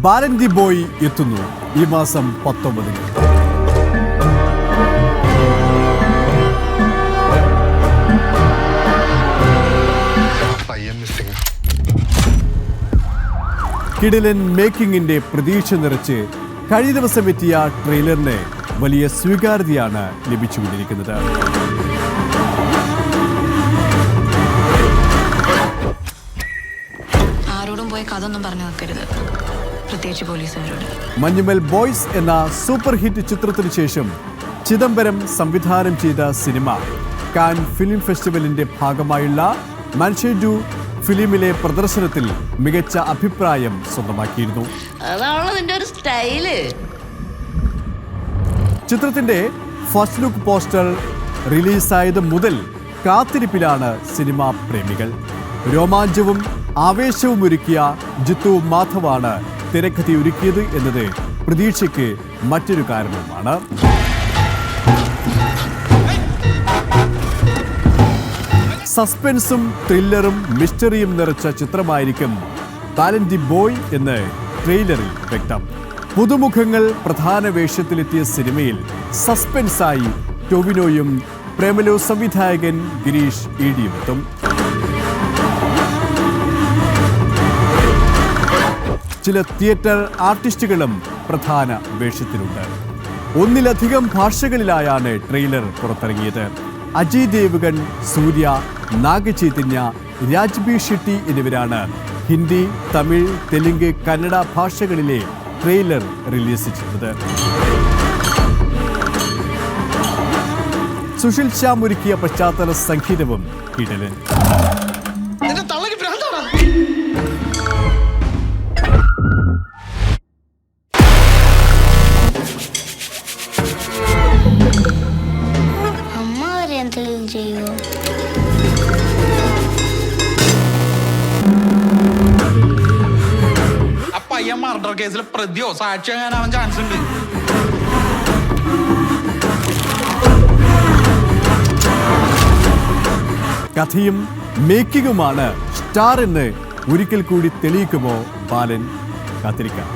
Balan the boy എത്തുന്നു ഈ മാസം 19-ന്. കിടിലൻ മേക്കിങ്ങിന്റെ പ്രതീക്ഷ നിറച്ച് കഴിഞ്ഞ ദിവസം എത്തിയ ട്രെയിലറിന് വലിയ സ്വീകാര്യതയാണ് ലഭിച്ചുകൊണ്ടിരിക്കുന്നത്. ആരോടും പോയി കഥൊന്നും പറഞ്ഞു വെക്കരുത്, പ്രത്യേകിച്ച് പോലീസുകാരോട്. മഞ്ഞുമൽ ബോയ്സ് എന്ന സൂപ്പർ ഹിറ്റ് ചിത്രത്തിനു ശേഷം ചിദംബരം സംവിധാനം ചെയ്ത സിനിമ കാൻ ഫിലിം ഫെസ്റ്റിവലിന്റെ ഭാഗമായുള്ള മൻഷേഡു ഫിലിമിലെ പ്രദർശനത്തിൽ മികച്ച അഭിപ്രായം സ്വന്തമാക്കിയിരുന്നു. ചിത്രത്തിന്റെ ഫസ്റ്റ് ലുക്ക് പോസ്റ്റർ റിലീസായത് മുതൽ കാത്തിരിപ്പിലാണ് സിനിമാ പ്രേമികൾ. രോമാഞ്ചവും ആവേശവും ഒരുക്കിയ ജിത്തു മാധവാണ് തിരക്കഥയൊരുക്കിയത് എന്നത് പ്രതീക്ഷയ്ക്ക് മറ്റൊരു കാരണവുമാണ്. സസ്പെൻസും ത്രില്ലറും മിസ്റ്ററിയും നിറച്ച ചിത്രമായിരിക്കും ബാലൻ ദി ബോയ് എന്ന് ട്രെയിലറിൽ വ്യക്തം. പുതുമുഖങ്ങൾ പ്രധാന വേഷത്തിലെത്തിയ സിനിമയിൽ സസ്പെൻസായി ടൊവിനോയും പ്രേമലു സംവിധായകൻ ഗിരീഷ് ഈഡിയുമെത്തും. ചില തിയേറ്റർ ആർട്ടിസ്റ്റുകളും പ്രധാന വേഷത്തിലുണ്ട്. ഒന്നിലധികം ഭാഷകളിലായാണ് ട്രെയിലർ പുറത്തിറങ്ങിയത്. അജയ് ദേവ്ഗൺ, സൂര്യ, നാഗചൈതന്യ, രാജ്ബി ഷെട്ടി എന്നിവരാണ് ഹിന്ദി, തമിഴ്, തെലുങ്ക്, കന്നഡ ഭാഷകളിലെ ട്രെയിലർ റിലീസ് ചെയ്തത്. സുശീൽ ശ്യാം ഒരുക്കിയ പശ്ചാത്തല സംഗീതവും കിടലൻ. മർഡർ കേസിൽ പ്രതിയോ സാക്ഷിയാകാനാവാൻ ചാൻസ് ഉണ്ട്. കഥയും മേക്കിങ്ങുമാണ് സ്റ്റാർ എന്ന് ഒരിക്കൽ കൂടി തെളിയിക്കുമോ ബാലൻ? കാത്തിരിക്കാം.